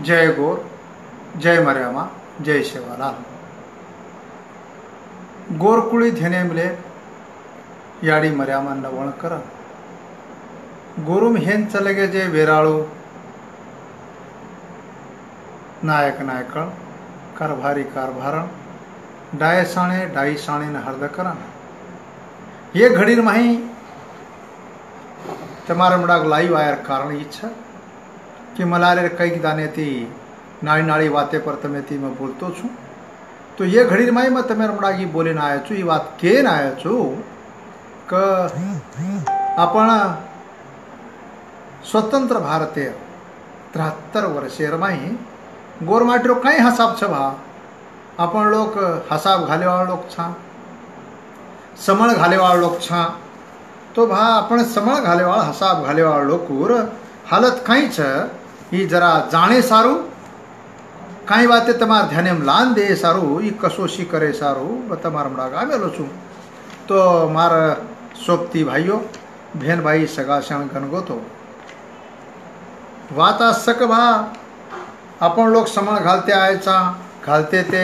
जय गोर, जय मर्यामा, जय सेवालाल। गोरकुळी धेने मिले याडी मर्यामा नवण कर गोरुम हेन चलेगे जे वेराळू नायक नायकळ कारभारी कारभारण डाय साणे न हर्द करण ये घड़ी माही तमारे मुडाग लाइव आयर कारण इच्छा कि मलारे कई दाने थी नाड़ी नाड़ी बातें पर तमें थी मैं बोलतो छू तो ये घड़ी माही मैं तमें मुडागी बोले ना आया छू ये बात के ना आया छू क आपण स्वतंत्र भारतीय 73 वर्षेर माही गोरमाटीरो काही हसाब छ भा आपण लोक हसाब घालेवाळ लोक छा समळ घालेवाळ लोक छा तो भा आपण समळ घालेवाळ हसाब घालेवाळ लोकूर हालत कहीं छ ये जरा जाने सारू कई बातें तमार ध्यान में लान दे सारू ये कसोशी करे सारू तमार मडाग आवेलो छू तो मार सोपती भाइयों बहन भाई सगाशण गणगो तो वाता सक भा आपण लोग समण घालते आयचा घालते ते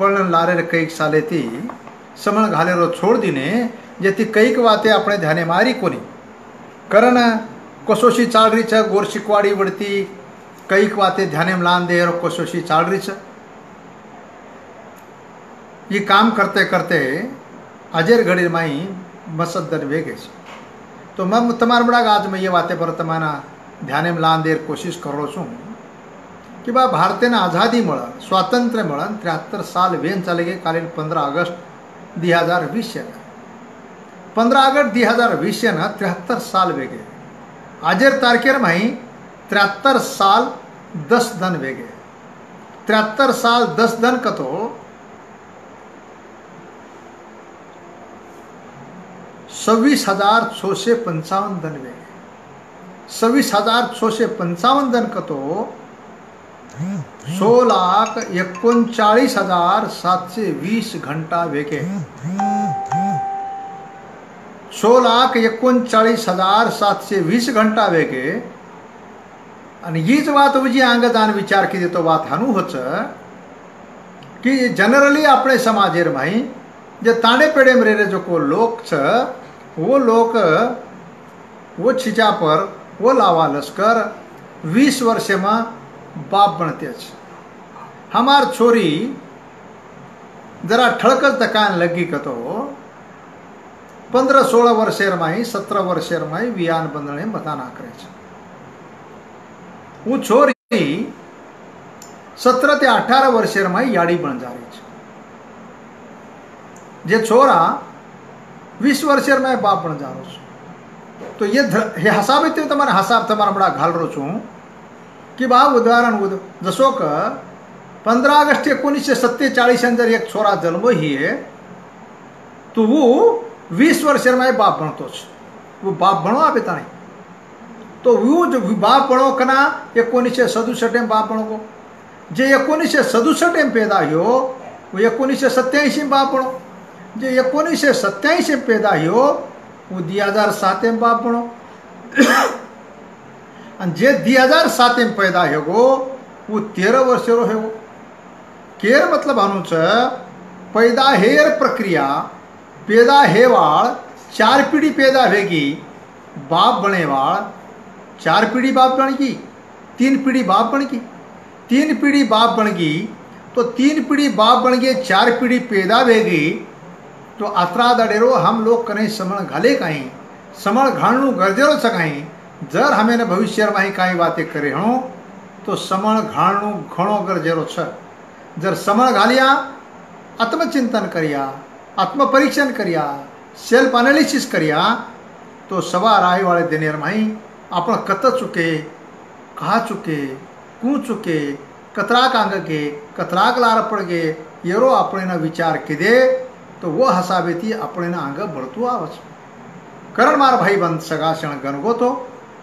पण लारे कई साले ती समण घालेरो छोड़ दीने जेती कईक वाते अपने ध्याने मारी कोनी कारण कसोशी चाल रही छ गोर शिकवाड़ी बढ़ती कईक वाते ध्याने में लान दे कसोशी चाल रही छ ये काम करते करते अजेर घड़ी माई मसदन वेगे तो मैं तमार बड़ा आज मैं ये बातें पर तमारा ध्याने में लान दे कोशिश करो छू कि बा भारत ने आज़ादी मळ स्वातंत्र्य मळ 73 साल वेन चले गए कालीन 15 अगस्त 2020 15 अगस्त 2020 ना 73 साल वेगे आजेर तारखेर माही 73 साल 10 दिन वेगे 73 साल 10 दिन का तो 26,655 दिन वेगे 26,655 दिन का तो 6,39,720 घंटा वेगे 6,39,720 घंटा वेगे आणि हीच बात जी अंग जान विचार की तो बात हानू होच कि जनरली अपने समाजेर माही जे तांडे पेड़े में रे जो को लोग छ वो लोग वो छिचा पर वो लावा लश्कर 20 वर्ष में बाप बनते हमार छोरी जरा ठड़कत तकान लगी कतो 15-16 वर्षेर माही 17 वर्षेर माही वियान बंधने मता ना करे वो छोरी 17 ते 18 वर्षेर माही याडी बन जा रही जे छोरा 20 वर्षेर माही बाप बन जा रो तो ये हसाब तमारे हसाब तमारा बड़ा घाल रो छू कि बा उदाहरण जसो क 15 अगस्त 1947 अंदर एक छोरा जन्म ही है तो वो 20 वर्षेर में बाप बनतो वो बाप बनो आपे ताणी तो वो जो बाप बनो कना 1967 में बाप बनो जे 1967 में पैदा हो वो 1987 में बाप बनो जे 1987 में पैदा हो वो 2007 में बाप बनो जे 2007 में पैदा होगो वो 13 वर्षेरो है केर मतलब आनु छ पैदा हेर प्रक्रिया पैदा हेवाळ 4 पीढ़ी पैदा होगी बाप बनेवाळ 4 पीढ़ी बाप बन गई 3 पीढ़ी बाप बन गई 3 पीढ़ी बाप बन गई तो 3 पीढ़ी बाप बन गए 4 पीढ़ी पैदा होगी तो अतरा दडेरो हम लोग कने समण घाले कहीं समण घालणू गरजेरो छ कहीं जर हमें ने भविष्य में ही कई बातें करे हूँ तो समण घालणू घणो गरजेरो छ जर समण घालिया आत्मचिंतन करिया आत्मपरीक्षण करिया सेल्फ एनालिसिस करिया तो सवार आए वाले दिनेर माही आपण कत चुके कहा चुके कू चुके कतराक आंग के कतराक लार पड़ गए येरो अपने न विचार किदे तो वो हसाबे थी अपने न आंग बढ़तू आवच करण मार भाई बंद सगाशण गणगो तो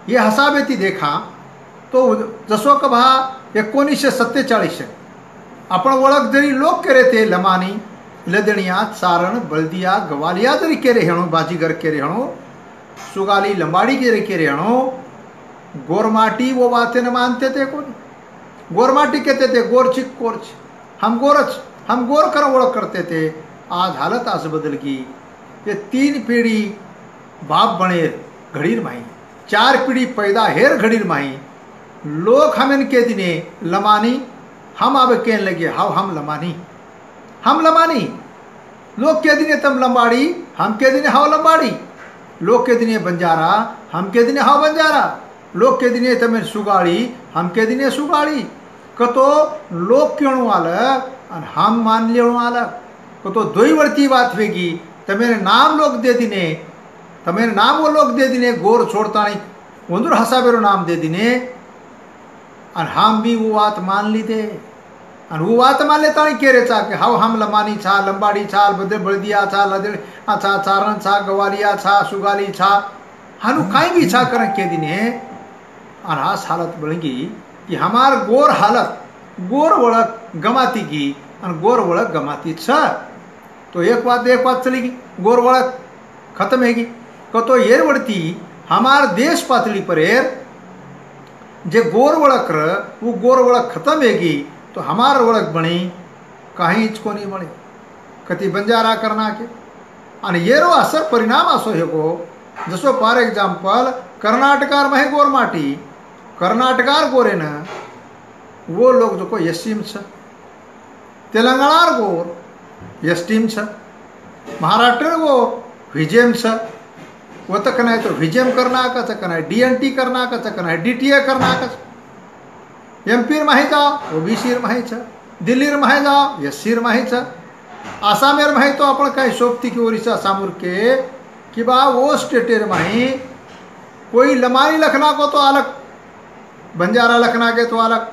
ये हसाबे थी देखा तो जसो क भा 1947 आपण ओळख जरी लोक करे ते लमानी लदणिया चारण बल्दिया गवालिया जरी केरे हेणो बाजीगर केरे हेणो सुगाली लंबाड़ी के रेणो गोरमाटी वो बातें न मानते थे कौन। गोरमाटी कहते थे गोरचिक कोरच, हम गोरच, हम गोर कर ओळख करते थे। आज हालत आज बदल गई। ये 3 पीढ़ी बाप बने घड़ीर माही, 4 पीढ़ी पैदा हेर घड़ीर माही। लोग हमें के दिने लमानी, हम अब कहने लगे हाउ हम लमानी, हम लमानी। लोग के दिने तम लंबाड़ी, हम के दिने हाउ लंबाड़ी। लोग के दिने बंजारा, हम के दिने हाउ बंजारा। लोग के दिने तमें सुगाड़ी, हम के दिने सुगाड़ी। कतो लोग क्यों वाला और हम मान लेणो वाला। कतो दोई वर्ती बात वेगी। तमें नाम लोग दे दिने, तमें नाम वो लोग दे दिने गोर छोड़ता नहीं वंदुर हसाबेरो नाम दे दिने और हम भी वो बात मान ली दे। और वो बात मान लेता नहीं कह रहे चा कि हाउ हम लमानी छा, लंबाड़ी छा, बदल बड़दिया छा, लदड़ छा, चारण छा, गवालिया छा, सुगाली छा, हनु काई भी छा करन के दिने। और आज हालत बढ़ेगी कि हमार गोर हालत गोर वड़क गमाती की और गोर वड़क गमाती छ। तो एक बात चलेगी, गोर वड़क खत्म हैगी। तो ये बढ़ती हमार देश पातली पर जे गोर वड़क वो गोर वड़क खत्म हैगी। तो हमार वड़क बनी कहीं को नहीं बने कति बंजारा करना के। और ये रो असर परिणाम असो है को जसो फॉर एग्जाम्पल कर्नाटकार में गोर माटी, कर्नाटकार गोरे न वो लोग जो को यस्टीम छ, तेलंगानार गोर यस्टीम छ, महाराष्ट्र गोर विजेम छ। वो तक नहीं तो विजेम करना का चकना, डीएनटी करना का चकना, डीटीए करना का। एमपी माही जाओ वो बीसी माही छ, दिल्ली माही जाओ एससी माही छ, आसामेर माही तो अपन कहीं सोपती की ओरिसा सामुर के कि बा वो स्टेटेर माही कोई लमानी लखना को तो अलग, बंजारा लखना के तो अलग।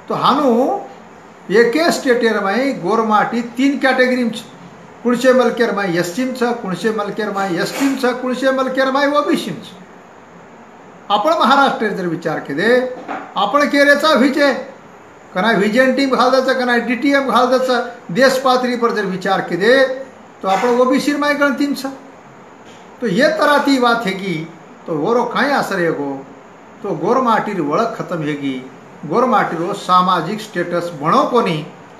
तो हानु एक स्टेटेर माही गोरमाटी 3 कैटेगरी में छ। कुणशे मलकेर माई यस्टीम छ, कुणशे मलकेर माई यस्टीम छ, कुणशे मलकेर माई ओबीसीम छ। आपण महाराष्ट्र जर विचार केले आपण केरेचा विजय कना विजन टीम घाल द्यायचा कना डीटीएम घाल द्यायचा देश पातळी पर जर विचार केले तो आपण ओबीसी माई गणतीम छ। तो ये तरह की बात है कि तो गोरो कहीं असर है गो तो गोरमाटीर वळख खत्म हैगी। गोरमाटीरो सामाजिक स्टेटस बणो कोनी,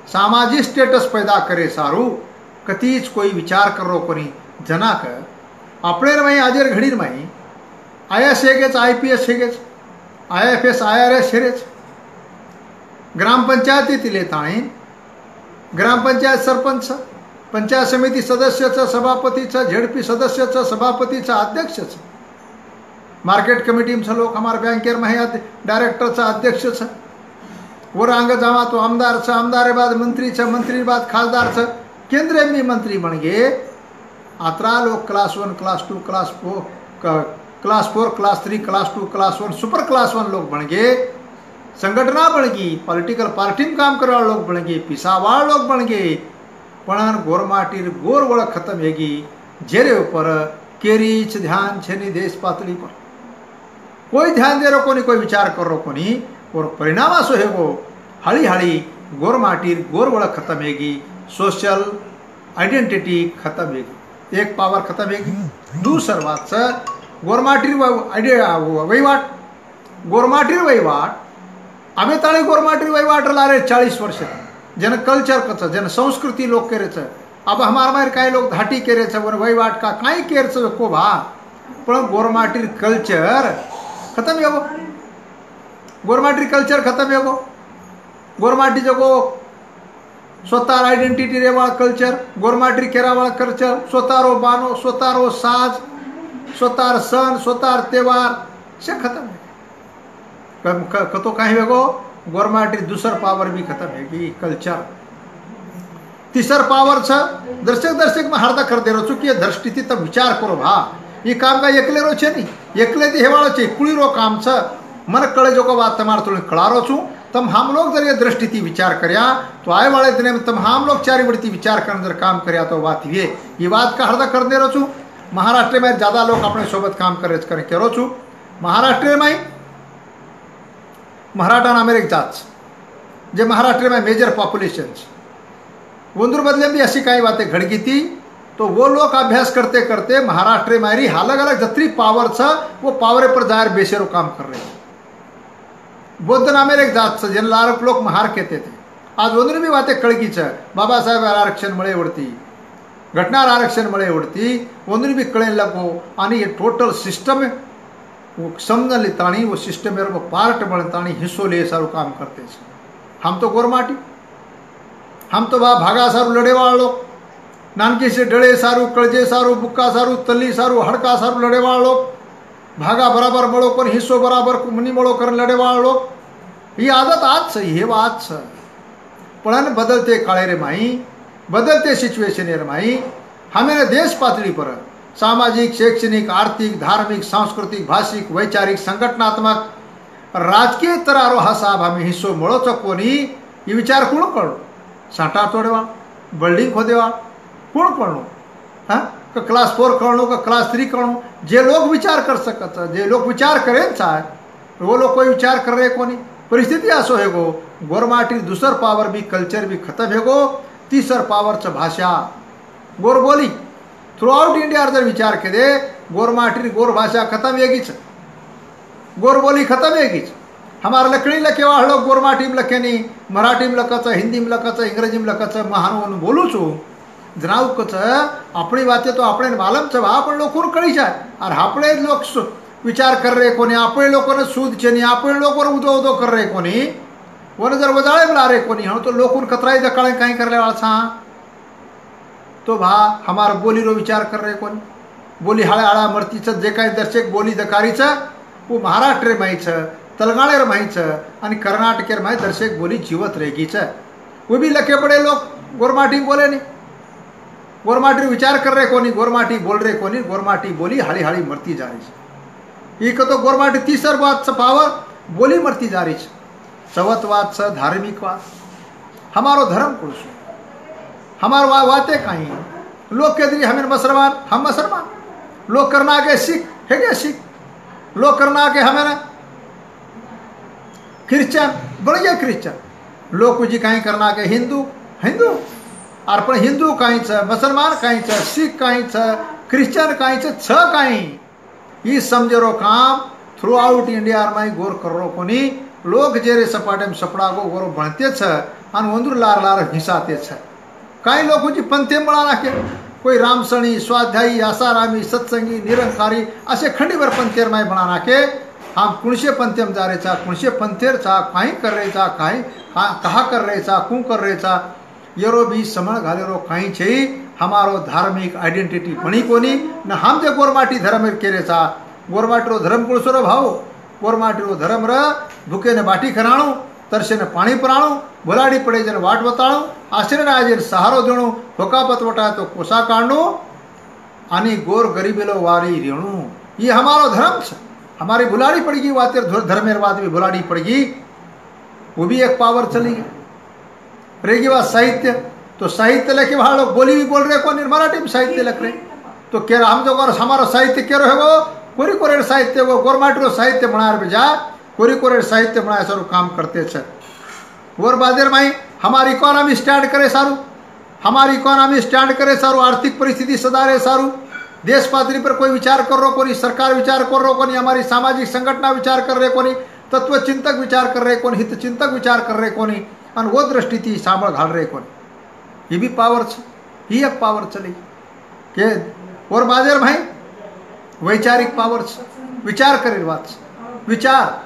सामाजिक स्टेटस पैदा करे सारू कतीच कोई विचार करो कोनी। जनाक आपणेर माई आजेर घडीर माई आईएएस हेगेच, आईपीएस हेगेच, आईएफएस आईआरएस हेरेच। ग्राम पंचायतीतले ताणीन ग्राम पंचायत सरपंच, पंचायत समिती सदस्याचं, सभापतीचं, झेडपी सदस्याचं, सभापतीचं, अध्यक्षचं, मार्केट कमिटीचं लोक हमार बँकेर माही डायरेक्टरचं, अध्यक्षचं, वर अंग जावा तो आमदारचं, आमदारे बाद मंत्रीचं, मंत्री बाद खासदारचं, केंद्रीय में मंत्री बन गए। अतरा लोग class 1, class 2, class 4, class 3, class 2, class 1, super class 1 लोग बन गए। संगठना बन गई, पॉलिटिकल पार्टी में काम करने वाले लोग बन गए, पिसावाड़ लोग बन गए। पण गोरमाटीर गोर वळख खत्म हैगी। जेरे ऊपर केरीच ध्यान छेनी देश पातळी पर कोई ध्यान दे रो कोनी, कोई विचार कर रो कोनी। और परिणाम असो है वो हळी हळी गोरमाटीर गोर वळख खत्म हैगी। सोशल आइडेंटिटी खत्म हैगी, एक पावर खत्म हैगी। दूसर बात सर गोरमाटीर वहीवाट, गोरमाटीर वहीवाट आम्ही ताणी गोरमाटीर वहीवाट लारे 40 वर्ष जन कल्चर कच जन संस्कृती लोग केरेच। अब हमार मार काही लोग धाटी केरेच वहीवाट का काही केरच को भा पण गोरमाटीर कल्चर खत्म है वो, गोरमाटीर कल्चर खत्म है वो। गोरमाटी जगो स्वतः आइडेंटिटी रेवाळ कल्चर, गोरमाटी केरावाळ कल्चर, स्वतःरो बानो, स्वतःरो साज, स्वतः सण, स्वतः त्योहार से खत्म है। कतो कहीं वेगो गोरमाटी दूसर पावर भी खत्म है कल्चर। तीसर पावर छ दर्शक में हार्दा कर दे रो चुकी दृष्टि तब विचार करो भा ये काम का एकले रो छे नहीं, एकले ते हेवाळो छे कुळी रो काम छ। मन कळे जो को बात तमार तो कळारो छू। तम हम लोग जर ये दृष्टि विचार करया तो आए वाले दिन में तम हम लोग चारी बढ़ती विचार करने जर काम करया तो बात ये बात का हरदा कर दे रो छू। महाराष्ट्र में ज्यादा लोग अपने सोबत काम करे करो छू। महाराष्ट्र में मराठा नामेर एक जात जे महाराष्ट्र में मेजर पॉप्युलेशन वंदूर बदले भी अशी काही बातें घडगी ती तो वो लोग अभ्यास करते करते महाराष्ट्र में मारी अलग अलग जत्री पावर छ वो पावरे पर जाहिर बेशेरो काम कर रहे हैं। बौद्ध नामेर एक जात छ ज्यांना लोक महार कहते थे। आज वंदुनी भी बातें कळकी छ बाबासाहेब आरक्षण मळे वरती घटनार आरक्षण मळे वरती वंदुनी भी कळे लगो आणि ये टोटल सिस्टम वो समझ ले ताणी वो सिस्टम में वो पार्ट बन ताणी हिस्सो ले सारू काम करते छ। हम तो गोरमाटी हम तो बा भागा सारू लड़े वाला लोग नानकी से डळे सारू कळजे सारू बुक्का सारू तल्ली सारू हड़का सारू लड़े वाला लोग भागा बराबर मळो कोण हिस्सो बराबर मुनी मळो कर लड़े वाला लोग ही आदत आज छ हे आज छ। पण बदलते काळे रे माई बदलते सिच्युएशन रे माई हमें देश पातळी पर सामाजिक शैक्षणिक आर्थिक धार्मिक सांस्कृतिक भाषिक वैचारिक संघटनात्मक राजकीय तरारो हा साहब हमें हिस्सो मळोच कोणी ये विचार कोण कळो साठा तोडेवा बिल्डिंग खोदेवा कोण कळो हाँ का क्लास 4 कळो का क्लास 3 कळो जे लोग विचार कर सकत जे लोग विचार करें चाहे वो लोग कोई विचार कर रहे कोनी परिस्थिति असो है गो गोरमाटी दूसर पावर भी कल्चर भी खत्म है गो तीसर पावर च भाषा गोर बोली थ्रू आउट इंडिया जर विचार के दे गोरमाटी गोर भाषा खत्म है गोर बोली खत्म है हमारे लकड़ी लखे वाला लोग गोरमाटी में लखे नहीं मराठी में लखच हिंदी में लखच इंग्रजी में लखच महान बोलू छू जनाव कच अपनी बातें तो अपने मालूम छ आपण लोग कळी जाए और अपने लोग विचार कर रहे कोनी अपने लोगों ने सूद छे नहीं अपने लोगों ने उदो उदो कर रहे कोनी वन जर वजाळे बुला रहे कोनी हम तो लोगों कतराई दकाळे कहीं कर ले वाला छा तो भा हमारा बोली रो विचार कर रहे कोनी बोली हाड़ा हाड़ा मरती छ जे काही दर्शक बोली दकारी छ वो महाराष्ट्र माई छ तेलंगाणेर माई छ आणि कर्नाटकेर माई दर्शक बोली जीवत रहेगी छ। वो भी लखे पड़े लोग गोरमाटी बोले नहीं गोरमाटी विचार कर रहे कोनी गोरमाटी बोल रहे कोनी गोरमाटी बोली हाड़ी हाड़ी मरती जा रही है। ये तो गोरमाटी तीसर बात से पावर बोली मरती जा रही है। चौथ बात से धार्मिक बात हमारो धर्म कुछ हमार बातें कहीं लोग कह दी हमें मुसलमान हम मुसलमान लोग करना के सिख है क्या सिख लोग करना के हमें ना क्रिश्चियन बढ़िया क्रिश्चियन लोग कुछ कहीं करना के हिंदू हिंदू और पण हिंदू कहीं छ मुसलमान कहीं छ सिख कहीं छ क्रिश्चियन कहीं छ कहीं ये समझो काम थ्रू आउट इंडिया में गोर करो कोनी लोग जेरे सपाटे में सपड़ा को गोरो भणते छ और वंदुर लार लार हिसाते छ। कई लोग कुछ पंथे बना रखे कोई रामसणी स्वाध्यायी आसारामी सत्संगी निरंकारी असे खंडीवर पंथेर में बना रखे हम कुणसे पंथेम जा रहे चा कुणसे पंथेर चा कहीं कर रहे चा कहीं कहा कर रहे चा कू कर रहे चा येरो भी समण घालेरो कहीं छे हमारो धार्मिक आइडेंटिटी बनी कोनी न हम जे गोरमाटी धर्म केरे चा गोरमाटीरो धर्म कुणसरो भाव गोरमाटीरो धर्म र भूखे ने बाटी खराणो तरसे ने पाणी पराणो भुलाड़ी पड़े जन वाट बताणो आश्रय ने आज सहारो देणो होकापत वटा तो कोसा काढणो आनी गोर गरीबेलो वारी रेणु ये हमारो धर्म छ। हमारी भुलाड़ी पड़गी वातेर धर्मेर बात भी भुलाड़ी पड़गी वो भी एक पावर चली गई। रहेगी बात साहित्य तो साहित्य लेके वहाँ लोग बोली भी बोल रहे कौन मराठी में साहित्य लिख रहे तो क्या हम जो हमारा साहित्य क्या रहेगा कोरी कोरेर साहित्य वो गोरमाटी साहित्य बनाए बेजा कोरी कोरेर साहित्य बनाए सारू काम करते छे। और बादेर माई हमारी इकोनॉमी स्टैंड करे सारू हमारी इकोनॉमी स्टैंड करे सारू आर्थिक परिस्थिति सुधारे सारू देश पातळी पर कोई विचार कर रो कोनी सरकार विचार कर रो कोनी हमारी सामाजिक संगठना विचार कर रहे कोनी तत्व चिंतक विचार कर रहे कोनी हित चिंतक विचार कर रहे कोनी और वो दृष्टि थी सांभळ घाल रहे कोनी ये भी पावर छ ही एक पावर चली के और बाजेर भाई वैचारिक पावर छ विचार करे बात विचार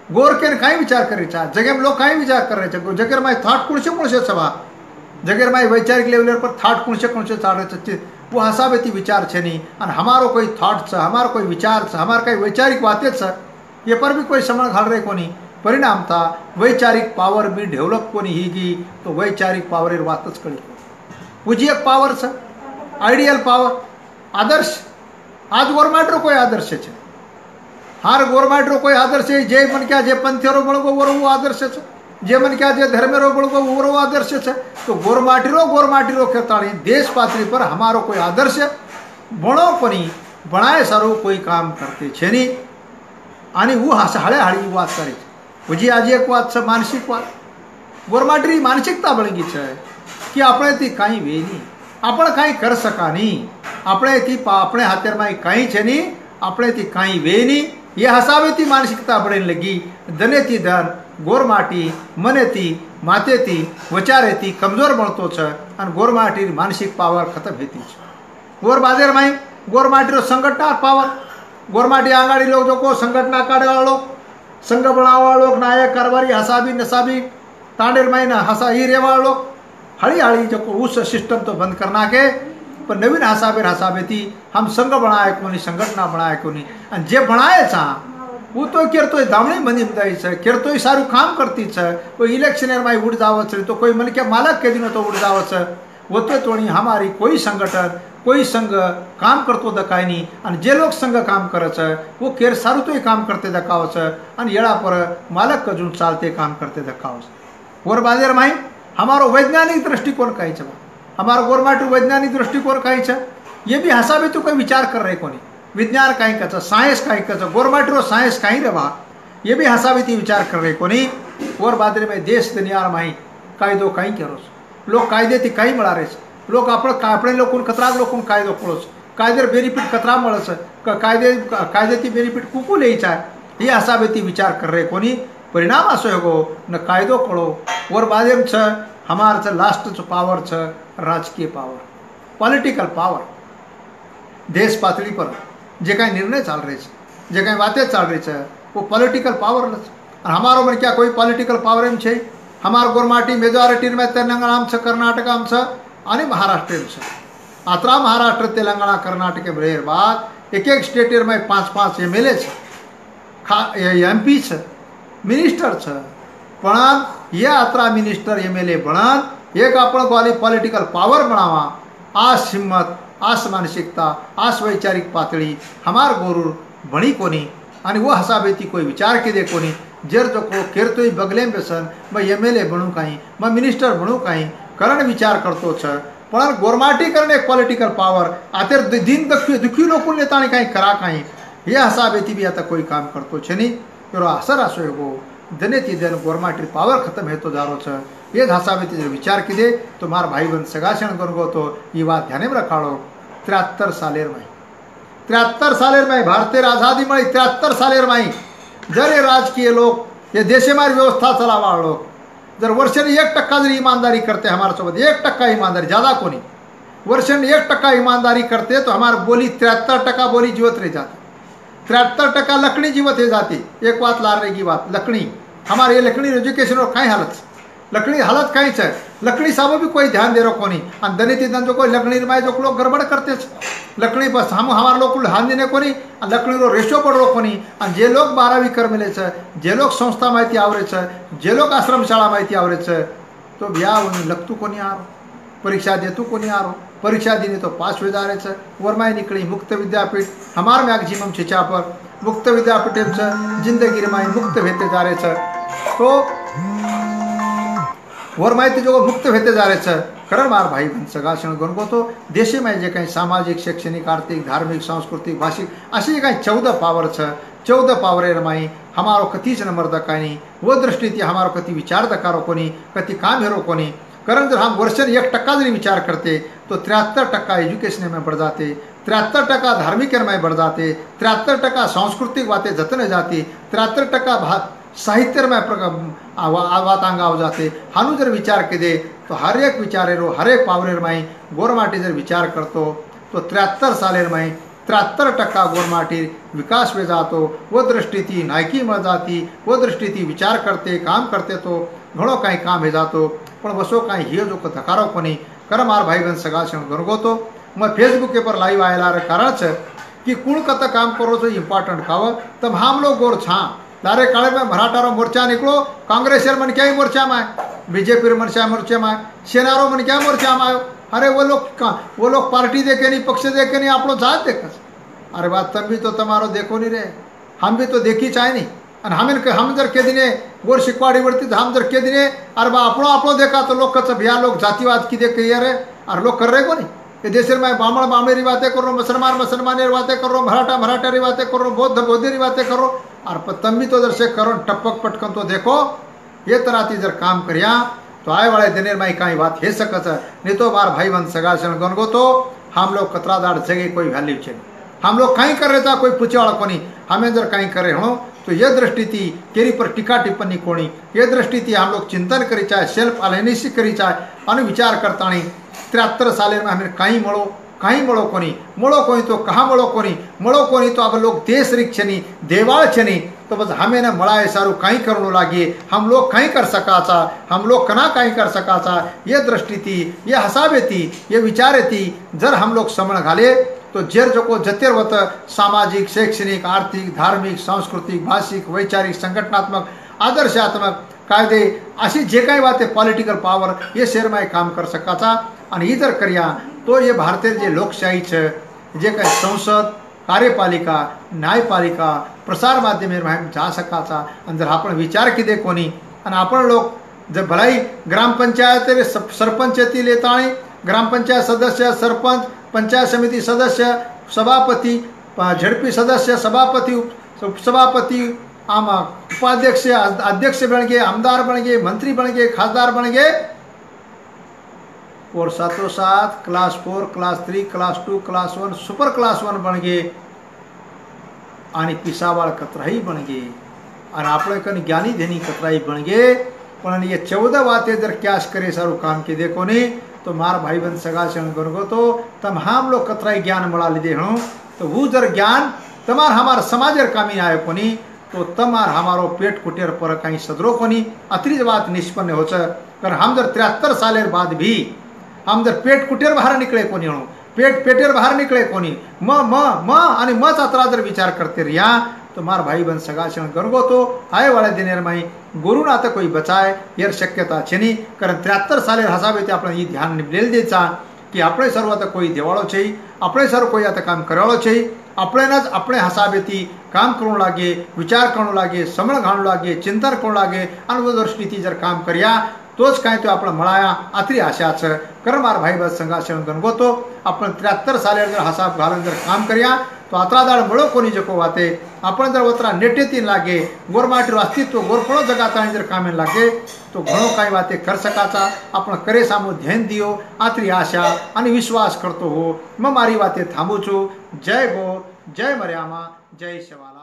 गोर के कहीं विचार करे चा जगह में लोग कहीं विचार कर रहे छे जगह में थॉट कुणसे सभा जगह में वैचारिक लेवल पर थॉट कुणसे चाल रहे वो हिसाब थी विचार छे नहीं और हमारो कोई थॉट छ हमारो कोई विचार छ हमार कोई वैचारिक बातें छ ये पर भी कोई समझ घाल रहे कोनी परिणाम था वैचारिक पावर भी डेवलप कोनी ही की तो वैचारिक पावर बात कड़ी मुझे एक पावर छ आइडियल पावर आदर्श आज गोरमाटी कोई आदर्श है हार गोरमाटी कोई आदर्श है जे मन क्या जे पंथेरो बळगो वो आदर्श है जे मन क्या जे धर्मेरो बळगो वो आदर्श है तो गोरमाटी खेताणी देश पातळी पर हमारो कोई आदर्श बणो कोनी बनाए सारो कोई काम करते छे नहीं आणि वो हाळे हाळी बात करे मुझे आज एक बात छ मानसिक बात गोरमाटी मानसिकता बळगी छे कि આપણે ती काई वे नहीं आपण કાંઈ कर सका नहीं, अपने हाथेर में कहीं छे नहीं, આપણે થી કાંઈ વે નહીં. એ હસાવેથી માનસિકતા બળીને લગી ધનેથી ધન ગોરમાટી મનેથી માથેથી વચારેથી કમજોર બનતો છે અને ગોરમાટી માનસિક પાવર ખતમ થતી છે. ગોર બાજારમાં ગોરમાટીનો સંગઠના પાવર ગોરમાટી આંગાડી लोग जो को संगठना काढ़े वालों संघ बनावा वालों नायक कारभारी हसाबी नसाबी तांडेर माइन हसा ही रेवा वालों हड़ी हड़ी जो को उस सिस्टम तो बंद करना के पर नवीन हसाबे थी हम संघ बनाए को नहीं, संगठना बनाए को नहीं. અને જે બનાવે છે वो तो केरतोय दामणी बनी बधाई છે, केरतोय सारू काम करती છે. कोई इलेक्शनर में उड़ जाव છે तो कोई मन के मालक के दिन तो उड़ जाव છે. वो तो तोड़ी हमारी कोई संगठन कोई संघ काम करतो दकाय नहीं. અને જે लोग संघ काम करे છે वो केर सारू तो काम करते दकाव છે અને येड़ा पर मालक कजून चालते काम करते दकाव છે. और बाजार में हमारो वैज्ञानिक दृष्टिकोण कहीं है, हमारा गोरमाटू वैज्ञानिक दृष्टिकोण कहीं है. ये भी हसाबे तो कोई विचार कर रहे कोनी. विज्ञान कहीं का साइंस कहीं का गोरमाटू साइंस कहीं रहा, ये भी हसाबे थी विचार कर रहे कोनी. और बादरे में देश दुनिया में कायदो कहीं करो लोग कायदे थी कहीं मळा रहे लोग अपने लोग कतरा लोग कायदो पड़ो कायदे बेनिफिट कतरा मळे कायदे थी बेनिफिट कुकू ले चाहे ये हसाबे थी विचार कर रहे कोनी. परिणाम असो होगो न कायदो कळो. और बादरे छ हमार छ लास्ट पावर छ राजकीय पावर, पॉलिटिकल पावर. देश पातळी पर जे काही निर्णय चाल रहे छे, जे काही बातें चाल रही है वो पॉलिटिकल पावर न. हमारो में क्या कोई पॉलिटिकल पावर एम छे. हमार गोरमाटी मेजॉरिटी में तेलंगाना में कर्नाटक में और महाराष्ट्र में आतरा महाराष्ट्र तेलंगाना कर्नाटक के बाद एक एक स्टेट में 5-5 MLA MP मिनिस्टर पण ये आतरा मिनिस्टर MLA बनन एक आपण वाली पॉलिटिकल पावर बनावा. आस हिम्मत आस मानसिकता आस वैचारिक पातळी हमार गोरूर भणी कोनी आणि वो हसाबेती कोई विचार के दे कोनी. जर जो को केरतोय बगले बेसन मैं MLA बनू कहीं मैं मिनिस्टर बनू कहीं करण विचार करतो छ. पण गोरमाटी करने एक पॉलिटिकल पावर आतेर दिन दुखी लोग नेता कहीं करा कहीं ये हसाबेती भी आता कोई काम करतो छे नहीं. तो असर असो एगो दने ती दिन गोरमाटी पावर खत्म हेतो जारो छ. ये हसाबेती जर विचार की दे तो मार भाई बन सगाशण गो तो ये बात ध्यान में रखाड़ो. 73 सालेर में भारतीय आज़ादी मळी 73 सालेर में जर ये राजकीय लोग ये देशे मारी व्यवस्था चलावा लोग जर वर्षाने 1% जर ईमानदारी करते हमारे सोबत 1% ईमानदारी ज़्यादा कोनी वर्षाने 1% ईमानदारी करते तो हमारी बोली 73% बोली जीवत रह जाती. 73% लकड़ी जीवत है जाती. एक बात ला रहेगी बात लकड़ी हमारे ये लकड़ी एजुकेशन और कहीं हालत लकड़ी हालत कहीं है लकड़ी साबो भी कोई ध्यान दे रखो नहीं. दनी तीन जो कोई लकड़ी में जो लोग गड़बड़ करते लकड़ी बस हम हमारे लोग को ध्यान देने को नहीं लकड़ी रो रेशो पड़ रखो नहीं. जे लोग 12वी कर मिले जे लोग संस्था माहिती आवरे जे लोग आश्रमशाला माहिती आवरे तो ब्या लगतू को नहीं आ रो परीक्षा देतू को नहीं आ रो परीक्षा दीने तो पास हो जा रहे वरमाई निकली मुक्त विद्यापीठ हमार मैक्सिमम शिक्षा पर मुक्त विद्यापीठ जिंदगी में मुक्त होते जा रहे तो और माहिती जो मुक्त होते जा रहे खरं मार भाई बन सगाशण गणगो तो देशे में जे काही सामाजिक शैक्षणिक आर्थिक धार्मिक सांस्कृतिक भाषिक अशी जे काही 14 पावर 14 पावर माई हमारो कतीच नंबर दकानी वो दृष्टि थी हमारो कति विचार दकारो कोनी कति काम हेरो कोनी. कारण जर हम वर्षन 1% जरी विचार करते तो 73% एजुकेशन में बढ़ जाते, 73% धार्मिक में बढ़ जाते, 73% सांस्कृतिक बातें जतने जाती, 73% साहित्य में वातांग आ जाते. हानु जर विचार के दे तो हर एक विचारेरो हर एक पावरेर माई गोरमाटी जर विचार करतो तो 73 सालेर माई 73% गोरमाटी विकास में जातो. वो दृष्टि थी नायकी मळ जाती, वो दृष्टि थी विचार करते काम करते तो घणो काही काम हे जातो. पण वसो काही हियो जो धकारो कोनी कर मार भाई बहन सगाशण गणगो तो मैं फेसबुक पर लाइव आयला कारण है कि कुण कत काम करो तो इम्पोर्टेंट खाव तब हम लोग गोर छा लारे काले में मराठारो मोर्चा निकलो कांग्रेसर मन क्या मोर्चा में बीजेपी मोर्चा में सेनारो मन क्या मोर्चा में आयो. अरे वो लोग पार्टी देखे नहीं पक्ष देखे नहीं आप लोग जात देख. अरे बात तब भी तो तुम्हारो देखो नहीं रहे हम भी तो देखी चाहे नहीं. हम जर के दिने गोर शिकवाड़ी बढ़ती हम जर के दिने अरे बा आपणो देखा तो लोग कच भैया लोग जातिवाद की देख कही अरे अरे लोग कर रहे को नहीं ये देश में बामण बामणेरी बातें कर रो मुसलमान मुसलमानेरी बातें कर रो मराठा मराठेरी बातें कर रो बौद्ध बौद्धेरी बातें कर रो. और तम भी तो जर से करो टपक पटकन तो देखो ये तरह थी जर काम करिया तो तो आए वाले दिन में कहीं बात हे सकत नहीं तो मार भाई बंद सगा गणगो तो हम लोग कतरादार जगह कोई वैल्यू छे हम लोग कहीं कर रहे था कोई पूछे वाला कोनी हमें जर कहीं करे हो तो ये दृष्टि थी केरी पर टीका टिप्पणी कोणी ये दृष्टि थी हम लोग चिंतन करी चाहे सेल्फ एनालिसिस करी चाहे अनु विचार करता नहीं 73 साल में हमें कहीं मळो कोनी मळो कोनी तो कहाँ मळो कोनी तो अब लोग देश रिक छे नहीं देवाल छे नहीं तो बस हमें न मळाए सारू कहीं करणो लागे हम लोग कहीं कर सकाचा हम लोग कना कहीं कर सकाचा ये दृष्टि थी ये हसाबे थी ये विचारे थी जर हम लोग समण घाले तो जेर जो जतेर वत सामाजिक शैक्षणिक आर्थिक धार्मिक सांस्कृतिक भाषिक वैचारिक संघटनात्मक आदर्शात्मक कायदे अशी जे काही बात आहे पॉलिटिकल पावर ये शहर काम कर सकाचा आणि ही जर करिया तो ये भारतीय जे लोकशाही छे जे काही संसद कार्यपालिका न्यायपालिका प्रसार माध्यम जा सकाचा आणि जर आपण विचार किदे कोणी आणि आपण लोक जर भलाई ग्रामपंचायत सरपंच येतील येताणी ग्रामपंचायत सदस्य सरपंच पंचायत समिति सदस्य सभापति झड़पी सदस्य सभापति उपसभापति आम उपाध्यक्ष अध्यक्ष बन गए आमदार बन गए मंत्री बन गए खासदार बन गए और साथों साथ class 4 class 3 class 2 class 1 super class 1 बन गए आणि पिसावाळ कतराई बन गए और આપણે કન જ્ઞાની ધેની કતરાई बन गए पण ये 14 बातें जर क्यास करे सारू काम के देखो नहीं तो मार भाई बंद सगा शरण गणगो तो तम हम लोग कतराई ज्ञान मळा लीधे हूँ तो वो जर ज्ञान तमार हमार समाजर कामी आए कोनी तो तमार हमारो पेट कुटेर पर कहीं सदरो कोनी अतिरिक्त बात निष्पन्न हो कर हम जर 73 सालेर बाद भी हम जर पेट कुटेर बाहर निकले कोनी हूँ पेटेर बाहर निकले कोनी म आणि मच अतरा जर विचार करते रिया तो मार भाई बन सगा क्षण गणगो तो आए वाले दिनेर माई गुरु ना तो कोई बचाए यार शक्यता छे नहीं कारण 73 साले हसाबे ते आपण ही ध्यान लेल देचा की આપણે सर्व आता कोई देवाळो છે આપણે सर्व कोई आता काम कराळो છે આપણેના જ આપણે હસાબેથી કામ કરું લાગે વિચાર કરું લાગે સમણ ઘાણું લાગે ચિંતન કરું લાગે અને દૃષ્ટિથી જર કામ કર્યા तो काय तो आपण मळाया आतरी आशा छ कर मार भाई बस संघाषण गणगो तो आपण 73 साले जर हसाब घालून जर काम करिया तो अतरादाळ मळो कोणी जको वाते आपण जर वतरा नेटेती लागे गोरमाटीर अस्तित्व गोरफळो जगाताणी जर कामे लागे तो घणो काही वाते कर सकाचा आपण करे सामो ध्यान दियो आतरी आशा आणि विश्वास करतो हो म मारी वाते थांबू छु जय गोर जय मर्यामा जय शवाला।